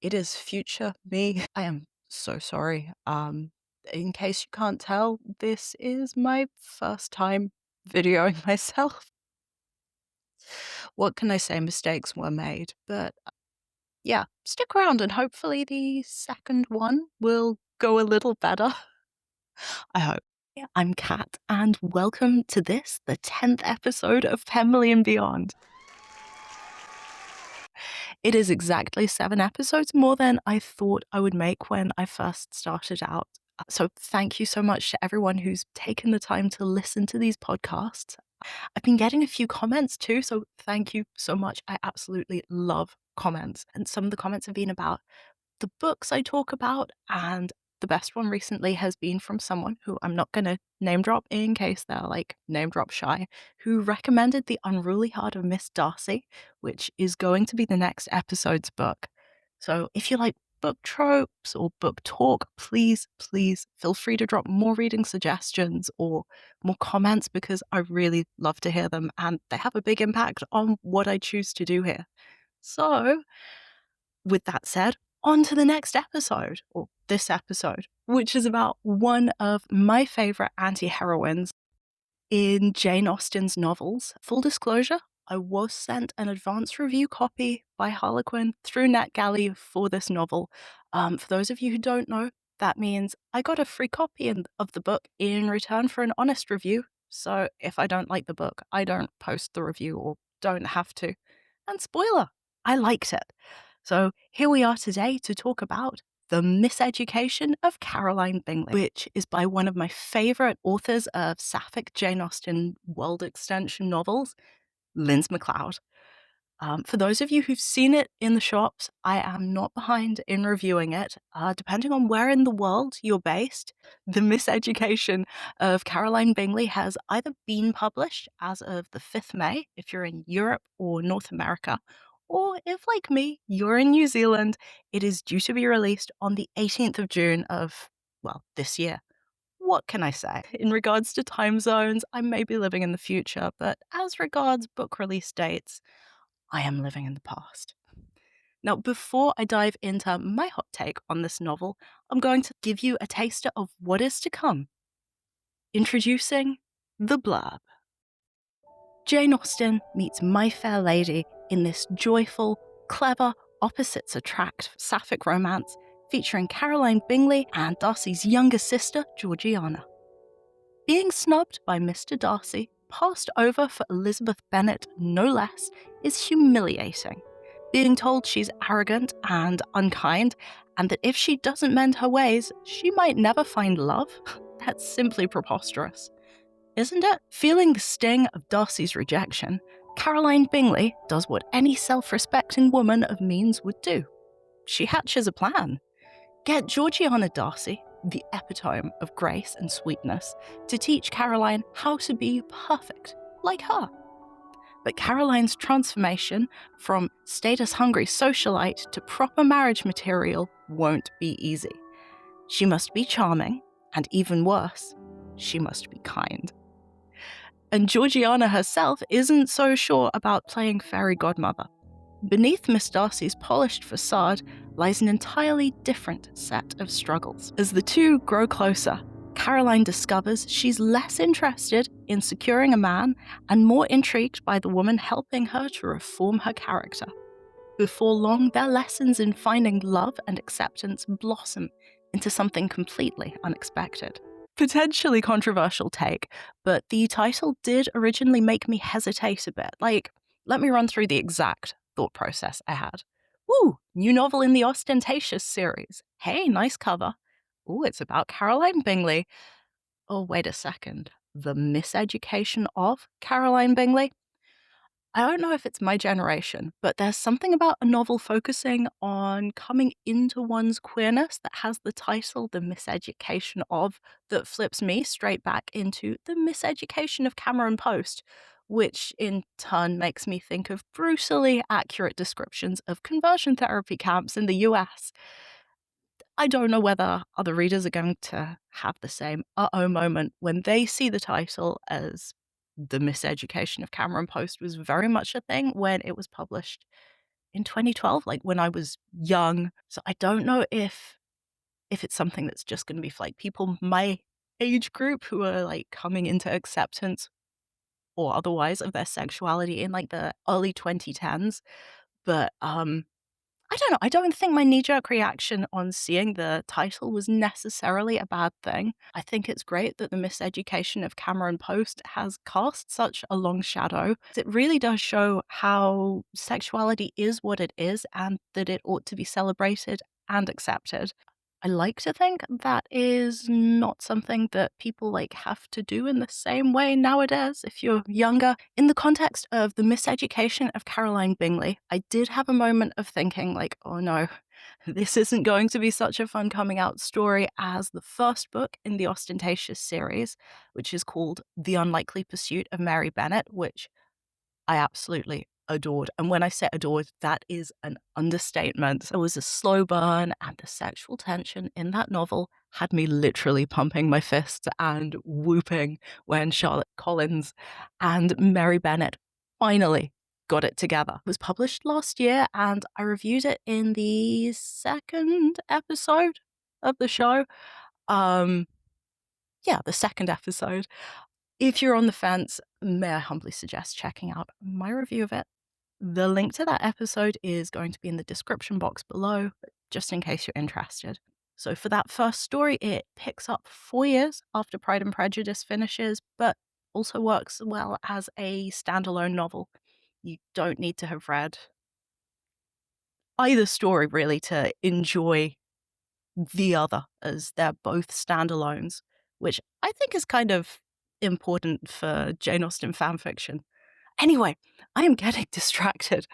It is future me. I am so sorry. In case you can't tell, this is my first time videoing myself. What can I say? Mistakes were made, but yeah, stick around and hopefully the second one will go a little better. I hope. Yeah, I'm Kat, and welcome to this, the 10th episode of Pemberley and Beyond. It is exactly 7 episodes more than I thought I would make when I first started out. So thank you so much to everyone who's taken the time to listen to these podcasts. I've been getting a few comments too, so thank you so much. I absolutely love comments. And some of the comments have been about the books I talk about, and the best one recently has been from someone who I'm not going to name drop in case they're like name drop shy, who recommended The Unruly Heart of Miss Darcy, which is going to be the next episode's book. So if you like book tropes or book talk, please feel free to drop more reading suggestions or more comments because I really love to hear them and they have a big impact on what I choose to do here. So with that said, on to the next episode, or this episode, which is about one of my favourite anti-heroines in Jane Austen's novels. Full disclosure, I was sent an advance review copy by Harlequin through NetGalley for this novel. For those of you who don't know, that means I got a free copy of the book in return for an honest review. So if I don't like the book, I don't post the review or don't have to. And spoiler, I liked it. So here we are today to talk about The Miseducation of Caroline Bingley, which is by one of my favourite authors of Sapphic Jane Austen world extension novels, Lindz Mcleod. For those of you who've seen it in the shops, I am not behind in reviewing it. Depending on where in the world you're based, The Miseducation of Caroline Bingley has either been published as of the 5th May, if you're in Europe or North America, or if, like me, you're in New Zealand, it is due to be released on the 18th of June of, well, this year. What can I say? In regards to time zones, I may be living in the future, but as regards book release dates, I am living in the past. Now, before I dive into my hot take on this novel, I'm going to give you a taster of what is to come. Introducing the blurb. Jane Austen meets My Fair Lady in this joyful, clever, opposites attract sapphic romance featuring Caroline Bingley and Darcy's younger sister, Georgiana. Being snubbed by Mr. Darcy, passed over for Elizabeth Bennet no less, is humiliating. Being told she's arrogant and unkind, and that if she doesn't mend her ways, she might never find love, that's simply preposterous. Isn't it? Feeling the sting of Darcy's rejection, Caroline Bingley does what any self-respecting woman of means would do. She hatches a plan. Get Georgiana Darcy, the epitome of grace and sweetness, to teach Caroline how to be perfect, like her. But Caroline's transformation from status-hungry socialite to proper marriage material won't be easy. She must be charming, and even worse, she must be kind. And Georgiana herself isn't so sure about playing fairy godmother. Beneath Miss Darcy's polished facade lies an entirely different set of struggles. As the two grow closer, Caroline discovers she's less interested in securing a man and more intrigued by the woman helping her to reform her character. Before long, their lessons in finding love and acceptance blossom into something completely unexpected. Potentially controversial take, but the title did originally make me hesitate a bit. Let me run through the exact thought process I had. Woo, new novel in the Ostentatious series. Hey, nice cover. Ooh, it's about Caroline Bingley. Oh, wait a second. The Miseducation of Caroline Bingley? I don't know if it's my generation, but there's something about a novel focusing on coming into one's queerness that has the title The Miseducation of that flips me straight back into The Miseducation of Cameron Post, which in turn makes me think of brutally accurate descriptions of conversion therapy camps in the US. I don't know whether other readers are going to have the same uh-oh moment when they see the title, as The Miseducation of Cameron Post was very much a thing when it was published in 2012, like when I was young. So I don't know if it's something that's just going to be for like people my age group who are like coming into acceptance or otherwise of their sexuality in like the early 2010s. But I don't know. I don't think my knee-jerk reaction on seeing the title was necessarily a bad thing. I think it's great that the miseducation of Cameron Post has cast such a long shadow. It really does show how sexuality is what it is and that it ought to be celebrated and accepted. I like to think that is not something that people like have to do in the same way nowadays if you're younger. In the context of the miseducation of Caroline Bingley, I did have a moment of thinking like, oh no, this isn't going to be such a fun coming out story as the first book in the Ostentatious series, which is called The Unlikely Pursuit of Mary Bennet, which I absolutely adored. And when I say adored, that is an understatement. It was a slow burn, and the sexual tension in that novel had me literally pumping my fists and whooping when Charlotte Collins and Mary Bennet finally got it together. It was published last year, and I reviewed it in the second episode of the show. Yeah, the second episode. If you're on the fence, may I humbly suggest checking out my review of it. The link to that episode is going to be in the description box below, just in case you're interested. So for that first story, it picks up 4 years after Pride and Prejudice finishes, but also works well as a standalone novel. You don't need to have read either story really to enjoy the other, as they're both standalones, which I think is kind of important for Jane Austen fanfiction. Anyway, I am getting distracted,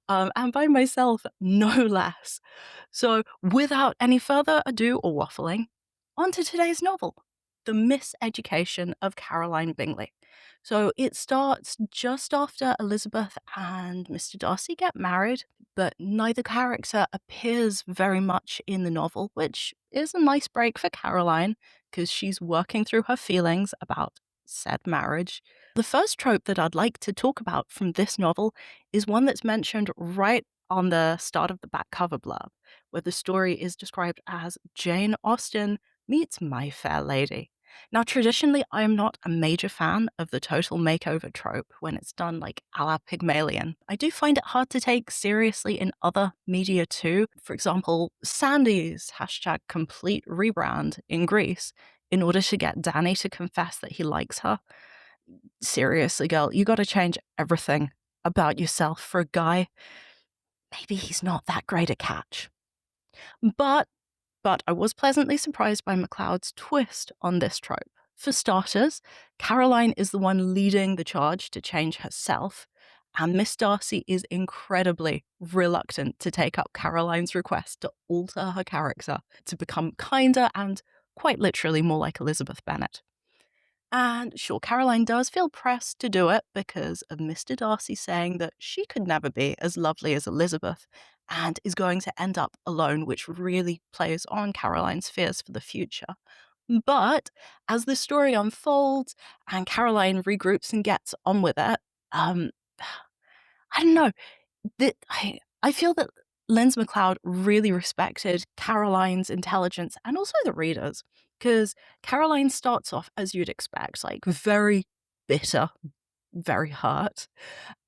and by myself, no less. So, without any further ado or waffling, on to today's novel, The Miseducation of Caroline Bingley. So, it starts just after Elizabeth and Mr. Darcy get married, but neither character appears very much in the novel, which is a nice break for Caroline, because she's working through her feelings about said marriage. The first trope that I'd like to talk about from this novel is one that's mentioned right on the start of the back cover blurb, where the story is described as Jane Austen meets My Fair Lady. Now, traditionally, I am not a major fan of the total makeover trope when it's done like a la Pygmalion. I do find it hard to take seriously in other media too. For example, Sandy's #complete rebrand in Greece in order to get Danny to confess that he likes her. Seriously, girl, you gotta change everything about yourself for a guy. Maybe he's not that great a catch. But I was pleasantly surprised by Mcleod's twist on this trope. For starters, Caroline is the one leading the charge to change herself, and Miss Darcy is incredibly reluctant to take up Caroline's request to alter her character to become kinder and quite literally more like Elizabeth Bennet. And sure, Caroline does feel pressed to do it because of Mr. Darcy saying that she could never be as lovely as Elizabeth and is going to end up alone, which really plays on Caroline's fears for the future. But as the story unfolds and Caroline regroups and gets on with it, um, I don't know. I feel that Lindz Mcleod really respected Caroline's intelligence and also the readers, because Caroline starts off, as you'd expect, like very bitter, very hurt,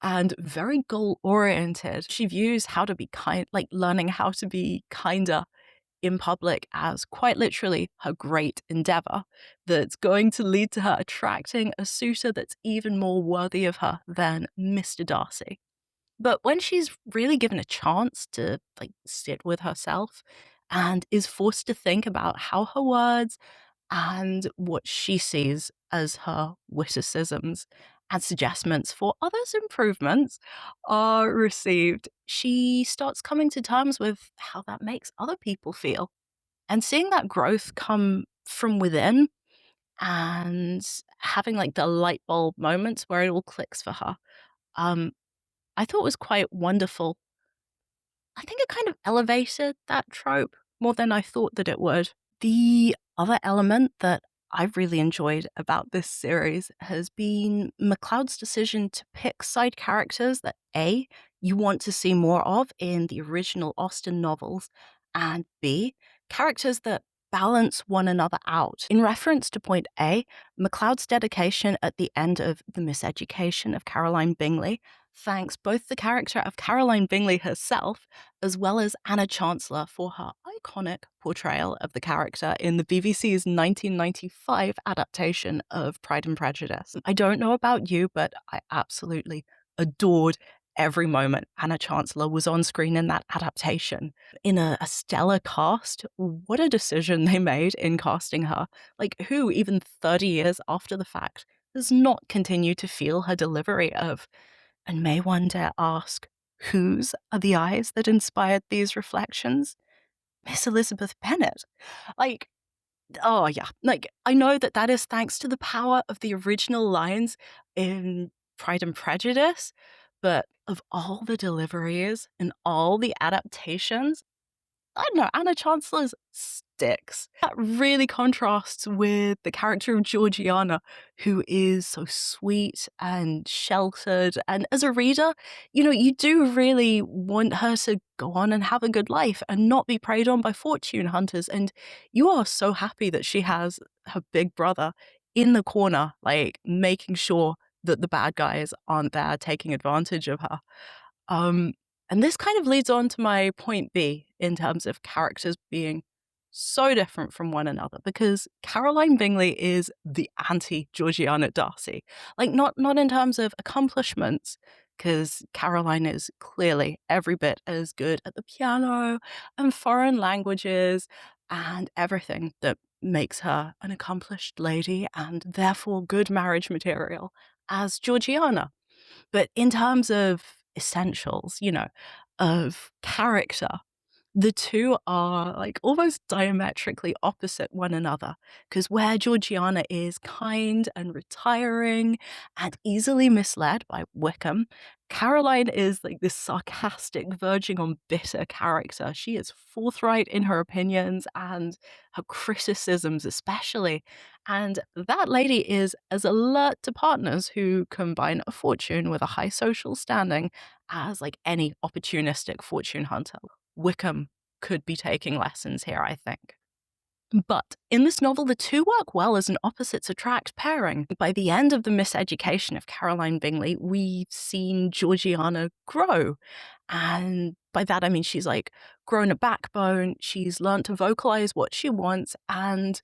and very goal oriented. She views how to be kind, like learning how to be kinder in public, as quite literally her great endeavor that's going to lead to her attracting a suitor that's even more worthy of her than Mr. Darcy. But when she's really given a chance to like sit with herself and is forced to think about how her words and what she sees as her witticisms and suggestions for others' improvements are received, she starts coming to terms with how that makes other people feel. And seeing that growth come from within and having like the light bulb moments where it all clicks for her, um, I thought was quite wonderful. I think it kind of elevated that trope more than I thought that it would. The other element that I've really enjoyed about this series has been Mcleod's decision to pick side characters that A, you want to see more of in the original Austen novels, and B, characters that balance one another out. In reference to point A, MacLeod's dedication at the end of The Miseducation of Caroline Bingley thanks both the character of Caroline Bingley herself as well as Anna Chancellor for her iconic portrayal of the character in the BBC's 1995 adaptation of Pride and Prejudice. I don't know about you, but I absolutely adored every moment Anna Chancellor was on screen in that adaptation. In a stellar cast, what a decision they made in casting her. Like, who, even 30 years after the fact, does not continue to feel her delivery of, and may one dare ask, whose are the eyes that inspired these reflections? Miss Elizabeth Bennet. Like, oh, yeah. Like, I know that that is thanks to the power of the original lines in Pride and Prejudice, but of all the deliveries and all the adaptations, I don't know, Anna Chancellor's sticks. That really contrasts with the character of Georgiana, who is so sweet and sheltered. And as a reader, you do really want her to go on and have a good life and not be preyed on by fortune hunters. And you are so happy that she has her big brother in the corner, like making sure that the bad guys aren't there taking advantage of her. Um, and this kind of leads on to my point B in terms of characters being so different from one another, because Caroline Bingley is the anti-Georgiana Darcy. Like, not in terms of accomplishments, because Caroline is clearly every bit as good at the piano and foreign languages and everything that makes her an accomplished lady and therefore good marriage material as Georgiana. But in terms of essentials, of character, the two are like almost diametrically opposite one another. Because where Georgiana is kind and retiring and easily misled by Wickham, Caroline is like this sarcastic, verging on bitter character. She is forthright in her opinions and her criticisms, especially. And that lady is as alert to partners who combine a fortune with a high social standing as like any opportunistic fortune hunter. Wickham could be taking lessons here, I think. But in this novel, the two work well as an opposites attract pairing. By the end of The Miseducation of Caroline Bingley, we've seen Georgiana grow. And by that, I mean she's like grown a backbone, she's learned to vocalize what she wants. And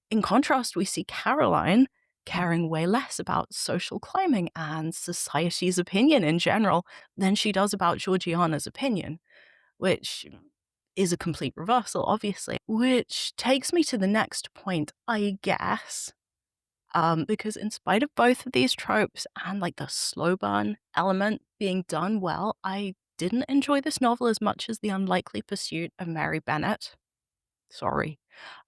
in contrast, we see Caroline caring way less about social climbing and society's opinion in general than she does about Georgiana's opinion, which is a complete reversal, obviously. Which takes me to the next point, I guess. Because in spite of both of these tropes and like the slow burn element being done well, I didn't enjoy this novel as much as The Unlikely Pursuit of Mary Bennet. Sorry.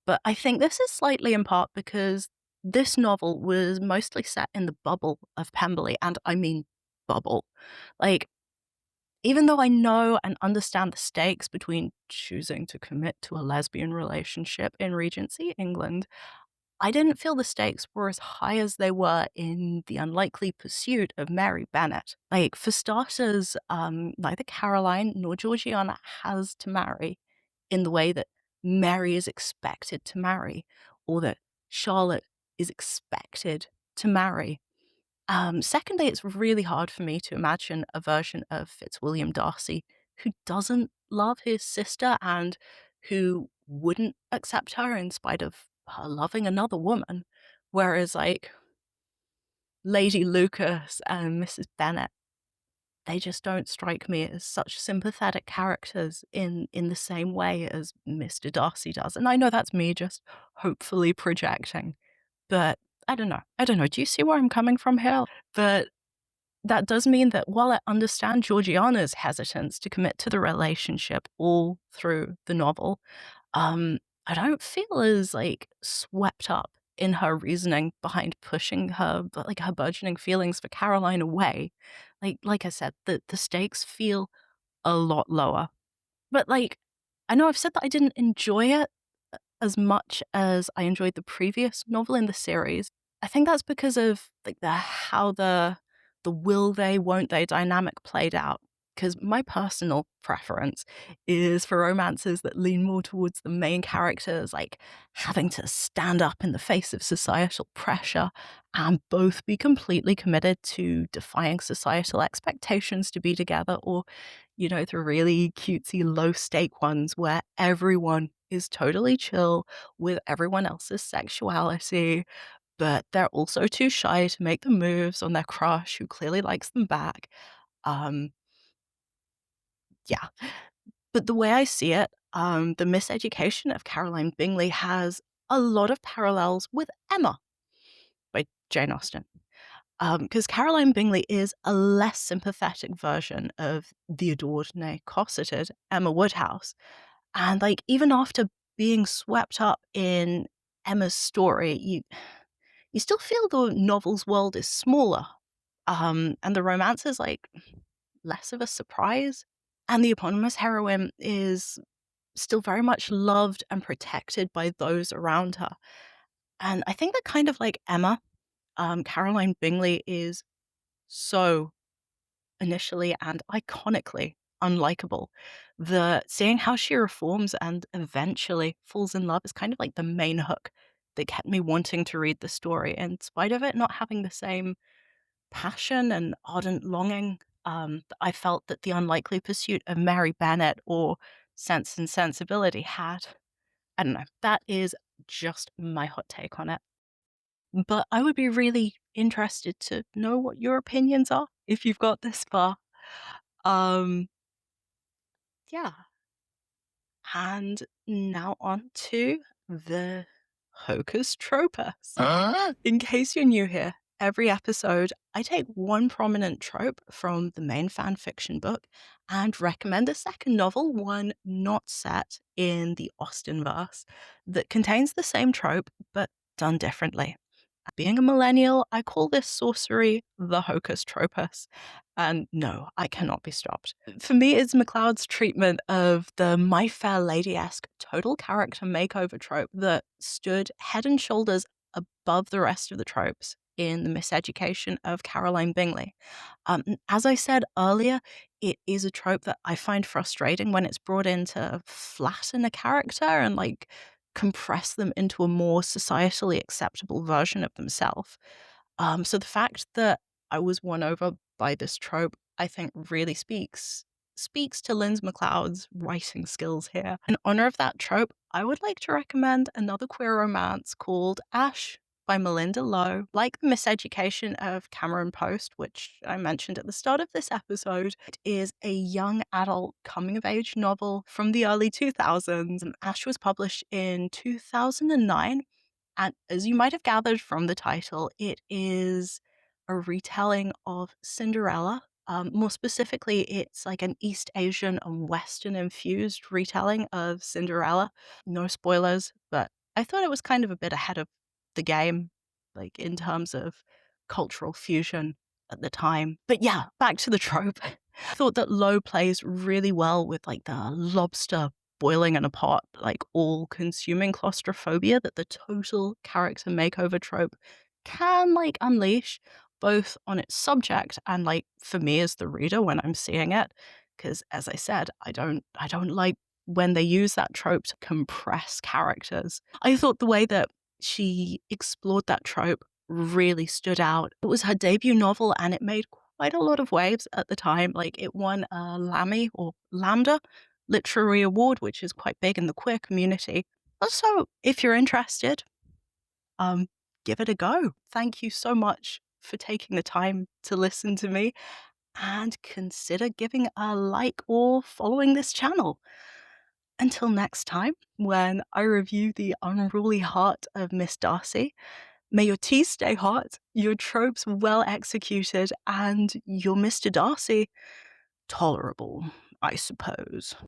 But I think this is slightly in part because this novel was mostly set in the bubble of Pemberley, and I mean bubble. Like, even though I know and understand the stakes between choosing to commit to a lesbian relationship in Regency England, I didn't feel the stakes were as high as they were in The Unlikely Pursuit of Mary Bennet. Like, for starters, neither Caroline nor Georgiana has to marry in the way that Mary is expected to marry, or that Charlotte is expected to marry. Secondly, it's really hard for me to imagine a version of Fitzwilliam Darcy who doesn't love his sister and who wouldn't accept her in spite of her loving another woman. Whereas, like, Lady Lucas and Mrs. Bennet, they just don't strike me as such sympathetic characters in the same way as Mr. Darcy does. And I know that's me just hopefully projecting, but I don't know. I don't know. Do you see where I'm coming from here? But that does mean that while I understand Georgiana's hesitance to commit to the relationship all through the novel, I don't feel as like swept up in her reasoning behind pushing her, but like her burgeoning feelings for Caroline away. Like I said, the stakes feel a lot lower. But like, I know I've said that I didn't enjoy it as much as I enjoyed the previous novel in the series. I think that's because of like how the will they, won't they dynamic played out. because my personal preference is for romances that lean more towards the main characters, like having to stand up in the face of societal pressure and both be completely committed to defying societal expectations to be together, or, the really cutesy low stake ones where everyone is totally chill with everyone else's sexuality, but they're also too shy to make the moves on their crush who clearly likes them back. Um, yeah. But the way I see it, the Miseducation of Caroline Bingley has a lot of parallels with Emma by Jane Austen. Because Caroline Bingley is a less sympathetic version of the adored, nay, cosseted Emma Woodhouse. And like even after being swept up in Emma's story, you still feel the novel's world is smaller. And the romance is like less of a surprise. And the eponymous heroine is still very much loved and protected by those around her. And I think that kind of like Emma, Caroline Bingley is so initially and iconically unlikable. The seeing how she reforms and eventually falls in love is kind of like the main hook that kept me wanting to read the story, in spite of it not having the same passion and ardent longing I felt that the unlikely pursuit of Mary Bennet or Sense and Sensibility had. I don't know. That is just my hot take on it. But I would be really interested to know what your opinions are if you've got this far. Um, yeah. And now on to the Hocus Tropus. In case you're new here, every episode I take one prominent trope from the main fan fiction book and recommend a second novel, one not set in the Austen verse, that contains the same trope but done differently. Being a millennial, I call this sorcery the Hocus Tropus. And no, I cannot be stopped. For me, it's Mcleod's treatment of the My Fair Lady-esque total character makeover trope that stood head and shoulders above the rest of the tropes in the Miseducation of Caroline Bingley. As I said earlier, it is a trope that I find frustrating when it's brought in to flatten a character and like compress them into a more societally acceptable version of themselves. So the fact that I was won over by this trope, I think really speaks to Lindz Mcleod's writing skills here. In honor of that trope, I would like to recommend another queer romance called Ash by Melinda Lowe. Like the Miseducation of Cameron Post, which I mentioned at the start of this episode, it is a young adult coming-of-age novel from the early 2000s. Ash was published in 2009, and as you might have gathered from the title, it is a retelling of Cinderella. More specifically, it's like an East Asian and Western infused retelling of Cinderella. No spoilers, but I thought it was kind of a bit ahead of the game, like in terms of cultural fusion at the time. But yeah, back to the trope. I thought that Lowe plays really well with like the lobster boiling in a pot, like all-consuming claustrophobia that the total character makeover trope can like unleash, both on its subject and like for me as the reader when I'm seeing it. Because as I said, I don't like when they use that trope to compress characters. I thought the way that she explored that trope really stood out. It was her debut novel and it made quite a lot of waves at the time. Like it won a Lammy or Lambda Literary Award, which is quite big in the queer community. Also, if you're interested, give it a go. Thank you so much for taking the time to listen to me, and consider giving a like or following this channel. Until next time, when I review The Unruly Heart of Miss Darcy, may your tea stay hot, your tropes well executed, and your Mr. Darcy tolerable, I suppose.